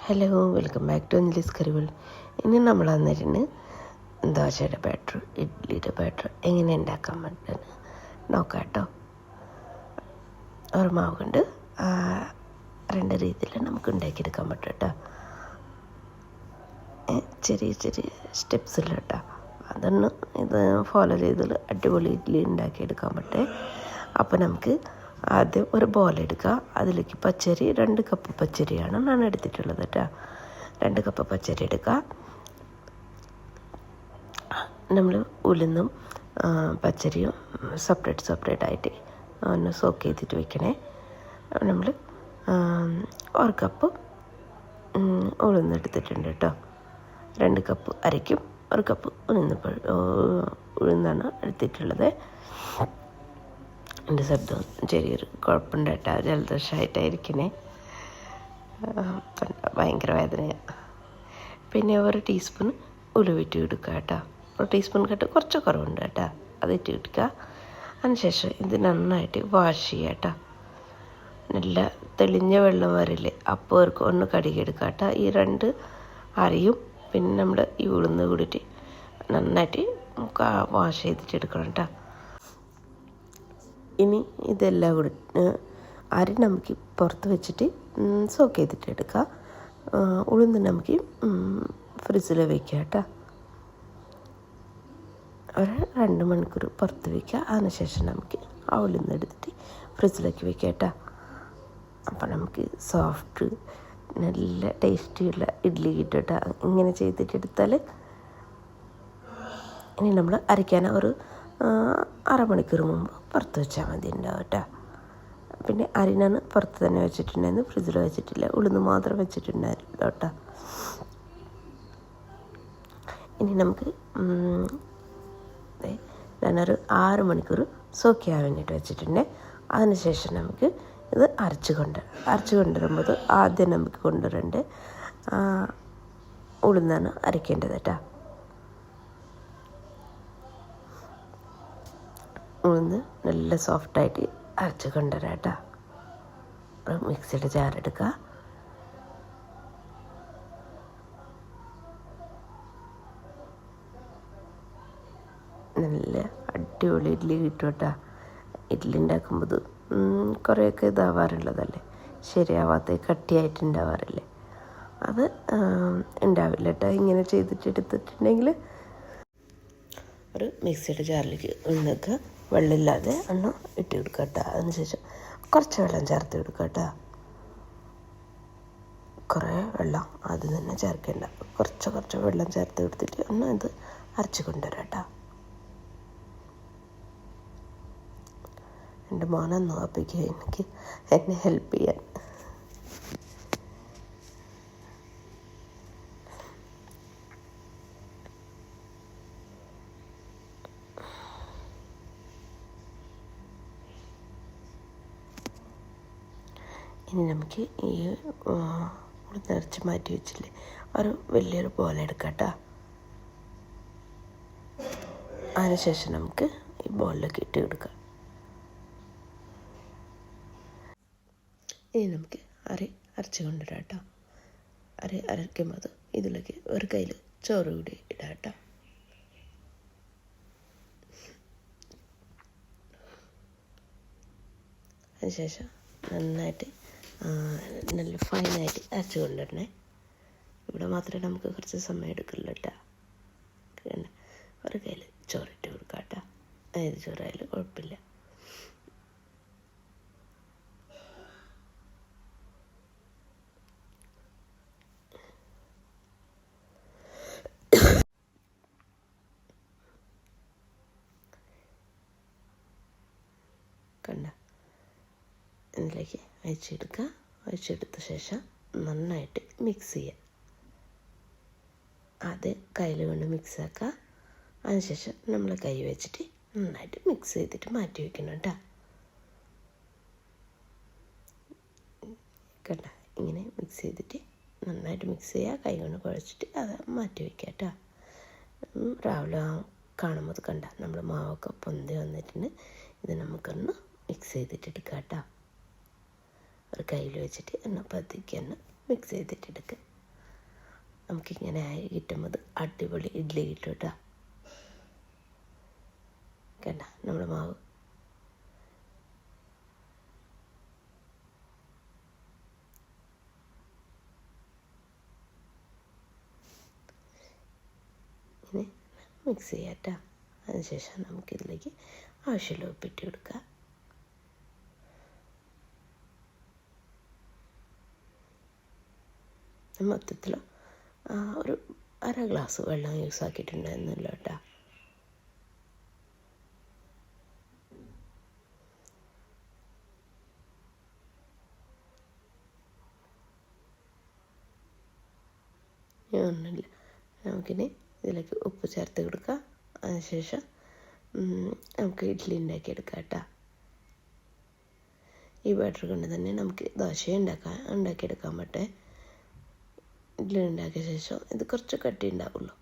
Hello, welcome back to Anjali's Curry World. ഇനി നമ്മൾ വന്നിട്ടുണ്ട് ദോശയുടെ ബാറ്റർ, ഇഡ്ഡലിയുടെ ബാറ്റർ എങ്ങനെ ഉണ്ടാക്കാൻ പറ്റുന്നത് നോക്കാം കേട്ടോ. ഒരു മാവ് കൊണ്ട് രണ്ട് രീതിയിൽ നമുക്ക് ഉണ്ടാക്കിയെടുക്കാൻ പറ്റും കേട്ടോ. ചെറിയ ചെറിയ സ്റ്റെപ്സില്ല കേട്ടോ. അതൊന്ന് ഇത് ഫോളോ ചെയ്താൽ അടിപൊളി ഇഡ്ഡലി ഉണ്ടാക്കിയെടുക്കാൻ പറ്റും. അപ്പോൾ നമുക്ക് ആദ്യം ഒരു ബോൾ എടുക്കുക. അതിലേക്ക് പച്ചരി 2 കപ്പ് പച്ചരിയാണ് ഞാൻ എടുത്തിട്ടുള്ളത് കേട്ടോ. 2 കപ്പ് പച്ചരി എടുക്കുക. നമ്മൾ ഉലുന്നും പച്ചരിയും സെപ്പറേറ്റ് ആയിട്ട് ഒന്ന് സോക്ക് ചെയ്തിട്ട് വെക്കണേ. നമ്മൾ 1 കപ്പ് ഉഴുന്നെടുത്തിട്ടുണ്ട് കേട്ടോ. 2 കപ്പ് അരയ്ക്കും 1 കപ്പ് ഉഴുന്നാണ് എടുത്തിട്ടുള്ളത്. എൻ്റെ ശബ്ദം ചെറിയൊരു കുഴപ്പമുണ്ടായിട്ടാ, ജലദോഷമായിട്ടായിരിക്കണേ, ഭയങ്കര വേദനയാണ്. പിന്നെ 1 ടീസ്പൂൺ ഉലുവിട്ട് എടുക്കുക കേട്ടോ. 1 ടീസ്പൂൺ കേട്ടോ കുറച്ച് കുറവുണ്ട് കേട്ടോ, അതിട്ട് എടുക്കുക. അതിനുശേഷം ഇത് നന്നായിട്ട് വാഷ് ചെയ്യുക കേട്ടോ. നല്ല തെളിഞ്ഞ വെള്ളം വരില്ലേ, അപ്പോൾ ഒന്ന് കഴുകിയെടുക്കുക കേട്ടോ. ഈ 2 അരിയും പിന്നെ നമ്മൾ ഈ ഉഴുന്ന് കൂടിയിട്ട് നന്നായിട്ട് വാഷ് ചെയ്തിട്ട് എടുക്കണം കേട്ടോ. ഇനി ഇതെല്ലാം കൂടി അരി നമുക്ക് പുറത്ത് വെച്ചിട്ട് സോക്ക് ചെയ്തിട്ട് എടുക്കുക. ഉഴുന്ന് നമുക്ക് ഫ്രിഡ്ജിൽ വയ്ക്കുക കേട്ടോ. ഒരു 2 മണിക്കൂർ പുറത്ത് വയ്ക്കുക. അതിനുശേഷം നമുക്ക് ആ ഉഴുന്ന് എടുത്തിട്ട് ഫ്രിഡ്ജിലേക്ക് വയ്ക്കുക കേട്ടോ. അപ്പോൾ നമുക്ക് സോഫ്റ്റ് നല്ല ടേസ്റ്റിയുള്ള ഇഡ്ഡലി കിട്ടും കേട്ടോ. ഇങ്ങനെ ചെയ്തിട്ടെടുത്താൽ ഇനി നമ്മൾ അരയ്ക്കാൻ ഒരു അരമണിക്കൂർ മുമ്പ് പുറത്ത് വെച്ചാൽ മതി ഉണ്ടാവും കേട്ടോ. പിന്നെ അരി ഞാൻ പുറത്ത് തന്നെ വെച്ചിട്ടുണ്ടായിരുന്നു, ഫ്രിഡ്ജിൽ വെച്ചിട്ടില്ല, ഉഴുന്ന് മാത്രം വെച്ചിട്ടുണ്ടായിരുന്നു കേട്ടോ. ഇനി നമുക്ക് ഞാനൊരു 6 മണിക്കൂർ സോക്ക് ചെയ്യാൻ വേണ്ടിയിട്ട് വെച്ചിട്ടുണ്ട്. അതിനുശേഷം നമുക്ക് ഇത് അരച്ച് കൊണ്ടുവരുമ്പോൾ ആദ്യം നമുക്ക് കൊണ്ടുവരേണ്ടത് ഉഴുന്നാണ് അരയ്ക്കേണ്ടത് കേട്ടോ. ഉഴുന്ന് നല്ല സോഫ്റ്റായിട്ട് അരച്ച് കൊണ്ടുവരാം കേട്ടോ. മിക്സിയുടെ ജാറെടുക്കുക. നല്ല അടിപൊളി ഇഡ്ഡലി കിട്ടും കേട്ടോ. ഇഡ്ഡലി ഉണ്ടാക്കുമ്പോൾ കുറേയൊക്കെ ഇതാവാറുള്ളതല്ലേ, ശരിയാവാത്ത കട്ടിയായിട്ടുണ്ടാവാറില്ലേ, അത് ഉണ്ടാവില്ല കേട്ടോ. ഇങ്ങനെ ചെയ്തിട്ടെടുത്തിട്ടുണ്ടെങ്കിൽ ഒരു മിക്സിയുടെ ജാറിലേക്ക് ഉഴുന്നൊക്കെ വെള്ളമില്ലാതെ ഒന്ന് ഇട്ട് കൊടുക്കുക കേട്ടോ. അതിനുശേഷം കുറച്ച് വെള്ളം ചേർത്ത് കൊടുക്കുക കേട്ടോ. കുറേ വെള്ളം ആദ്യം തന്നെ ചേർക്കേണ്ട, കുറച്ച് വെള്ളം ചേർത്ത് കൊടുത്തിട്ട് ഒന്ന് ഇത് അരച്ച് കൊണ്ടുവരാം കേട്ടോ. എൻ്റെ മോനൊന്ന് അപ്പിക്കുക എനിക്ക് എന്നെ ഹെൽപ്പ് ചെയ്യാൻ. ഇനി നമുക്ക് ഈ നിറച്ച് മാറ്റി വെച്ചില്ലേ ഒരു വലിയൊരു ബോൾ എടുക്കാം കേട്ടോ. അതിനുശേഷം നമുക്ക് ഈ ബോളിലേക്ക് ഇട്ട് കൊടുക്കാം. ഇനി നമുക്ക് അരച്ച് കൊണ്ടുവരാം കേട്ടോ. അരയ്ക്കുമ്പോൾ ഇതിലേക്ക് ഒരു കയ്യിൽ ചോറ് കൂടി ഇടാം കേട്ടോ. അതിനുശേഷം നന്നായിട്ട് നല്ല ഫൈനായിട്ട് അരച്ച് കൊണ്ടുവരണേ. ഇവിടെ മാത്രമേ നമുക്ക് കുറച്ച് സമയം എടുക്കുള്ളൂ കേട്ടോ. ഒരു കയ്യിൽ ചോറിട്ട് കൊടുക്കാം കേട്ടോ. ഏത് ചോറായാലും കുഴപ്പമില്ല. കണ്ട, ഇതിലേക്ക് അയച്ചെടുത്ത ശേഷം നന്നായിട്ട് മിക്സ് ചെയ്യുക. ആദ്യം കയ്യിൽ കൊണ്ട് മിക്സ് ആക്കുക. അതിനുശേഷം നമ്മൾ കൈ വെച്ചിട്ട് നന്നായിട്ട് മിക്സ് ചെയ്തിട്ട് മാറ്റി വയ്ക്കണം കേട്ടോ. കണ്ട, ഇങ്ങനെ മിക്സ് ചെയ്തിട്ട് നന്നായിട്ട് മിക്സ് ചെയ്യുക. കൈ കൊണ്ട് കുഴച്ചിട്ട് അത് മാറ്റി വയ്ക്കുക കേട്ടോ. രാവിലെ കാണുമ്പോൾ കണ്ട നമ്മൾ മാവൊക്കെ പൊന്തി വന്നിട്ടുണ്ട്. ഇത് നമുക്കൊന്ന് മിക്സ് ചെയ്തിട്ട് എടുക്കാം കേട്ടോ. ഒരു കയ്യിൽ വെച്ചിട്ട് ഒന്ന് പതുക്കെ ഒന്ന് മിക്സ് ചെയ്തിട്ടെടുക്കുക. നമുക്കിങ്ങനെ ആയി കിട്ടുമ്പോൾ അടിപൊളി ഇഡ്ഡലി കിട്ടും കേട്ടോ. കണ്ട നമ്മുടെ മാവ് ഇങ്ങനെ മിക്സ് ചെയ്യാം കേട്ടോ. അതിനുശേഷം നമുക്കിതിലേക്ക് ആവശ്യമുള്ള ഉപ്പിട്ട് കൊടുക്കുക. മൊത്തത്തിൽ ഒരു അര ഗ്ലാസ് വെള്ളം യൂസ് ആക്കിയിട്ടുണ്ടായിരുന്നല്ലോ കേട്ടോ. ഒന്നുമില്ല, നമുക്കിനി ഇതിലേക്ക് ഉപ്പ് ചേർത്ത് കൊടുക്കുക. അതിനുശേഷം നമുക്ക് ഇഡ്ഡലി ഉണ്ടാക്കിയെടുക്കാം കേട്ടോ. ഈ ബാറ്റർ കൊണ്ട് തന്നെ നമുക്ക് ദോശ ഉണ്ടാക്കിയെടുക്കാൻ പറ്റേ. ഇഡ്ഡലി ഉണ്ടാക്കിയ ശേഷം ഇത് കുറച്ച് കട്ടി ഉണ്ടാവുള്ളൂ,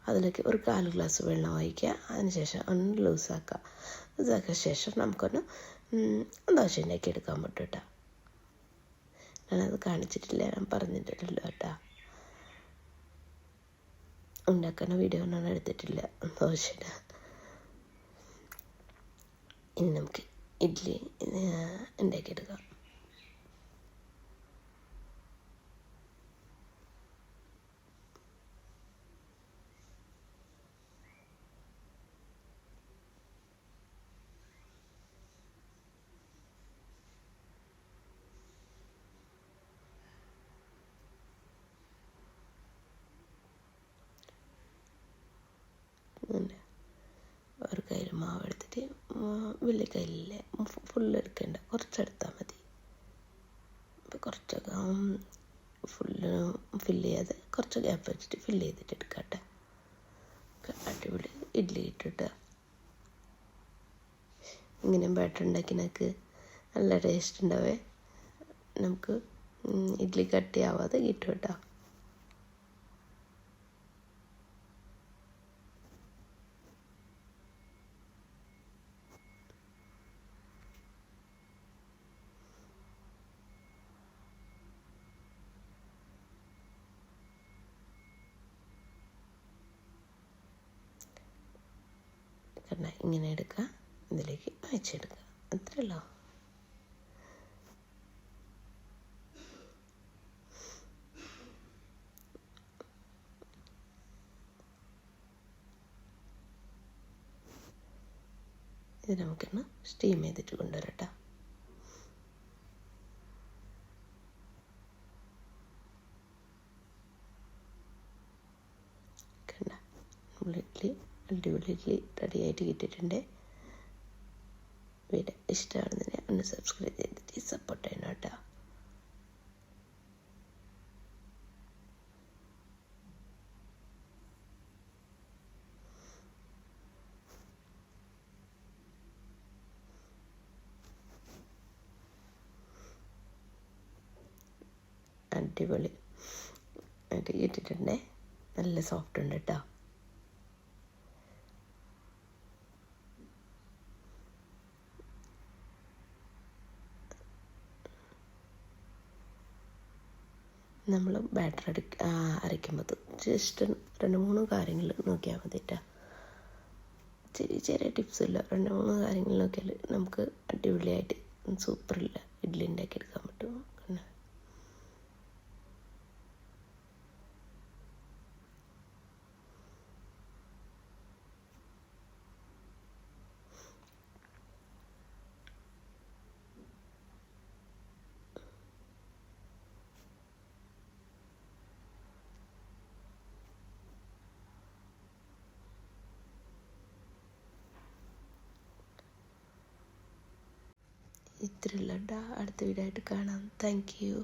അതിലേക്ക് ഒരു 1/4 ഗ്ലാസ് വെള്ളം ഒഴിക്കുക. അതിനുശേഷം ഒന്ന് ലൂസാക്കുക. ലൂസാക്കിയ ശേഷം നമുക്കൊന്ന് ദോശ ഉണ്ടാക്കിയെടുക്കാൻ പറ്റും കേട്ടോ. ഞാനത് കാണിച്ചിട്ടില്ല, ഞാൻ പറഞ്ഞിട്ടില്ലല്ലോ കേട്ടോ. ഉണ്ടാക്കുന്ന വീഡിയോ ഒന്നും എടുത്തിട്ടില്ല ദോശയുടെ. ഇനി നമുക്ക് ഇഡ്ഡലി ഉണ്ടാക്കിയെടുക്കാം. ഒരു കയ്യിൽ മാവ് എടുത്തിട്ട് വലിയ കയ്യിലെ ഫുള്ള് എടുക്കേണ്ട, കുറച്ചെടുത്താൽ മതി. അപ്പോൾ കുറച്ചൊക്കെ ഫുള്ള് ഫില്ല് ചെയ്യാതെ കുറച്ച് ഗ്യാപ്പ് വെച്ചിട്ട് ഫില്ല് ചെയ്തിട്ട് എടുക്കട്ടെ. അടിപൊളി ഇഡ്ഡലി ഇട്ടിട്ട് ഇങ്ങനെ ബാറ്റർ ഉണ്ടാക്കിനൊക്കെ നല്ല ടേസ്റ്റ് ഉണ്ടാവേ. നമുക്ക് ഇഡ്ഡലി കട്ടിയാവാതെ കിട്ടും കേട്ടോ. കാരണം ഇങ്ങനെ എടുക്കുക, ഇതിലേക്ക് അയച്ചെടുക്കുക, അത്രയല്ലോ. ഇത് നമുക്കൊന്ന് സ്റ്റീം ചെയ്തിട്ട് കൊണ്ടുവരട്ടോ. കണ്ട നമ്മൾ ഇഡ്ഡലി അടിപൊളി ഇഡ്ഡലി റെഡി ആയിട്ട് കിട്ടിയിട്ടുണ്ട്. വീഡിയോ ഇഷ്ടമാണെന്ന് ഒന്ന് സബ്സ്ക്രൈബ് ചെയ്തിട്ട് സപ്പോർട്ട് ചെയ്യണം കേട്ടോ. അടിപൊളി ആയിട്ട് കിട്ടിയിട്ടുണ്ട്, നല്ല സോഫ്റ്റ് ഉണ്ട് കേട്ടോ. നമ്മൾ ബാറ്റർ അരയ്ക്കുമ്പോൾ ജസ്റ്റ് 2-3 കാര്യങ്ങൾ നോക്കിയാൽ മതി കേട്ടോ. ചെറിയ ടിപ്സ് ഇല്ല, 2-3 കാര്യങ്ങൾ നോക്കിയാൽ നമുക്ക് അടിപൊളിയായിട്ട് സൂപ്പറില്ല ഇഡ്ഡലി ഉണ്ടാക്കിയെടുക്കാൻ പറ്റും. ഇത്രയുള്ള അടുത്ത വീഡിയോ ആയിട്ട് കാണാം. Thank you.